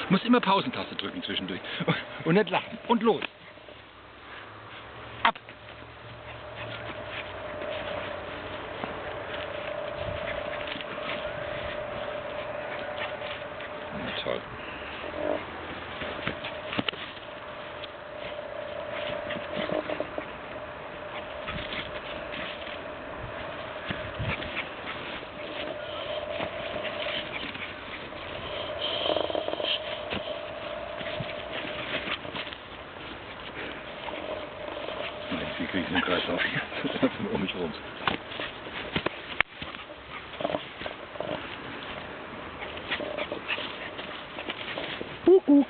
Muss immer Pausentaste drücken zwischendurch. Und nicht lachen. Und los. Ab. Na toll. Wie kriege ich den Kreislauf hier um mich rum? Kuckuck.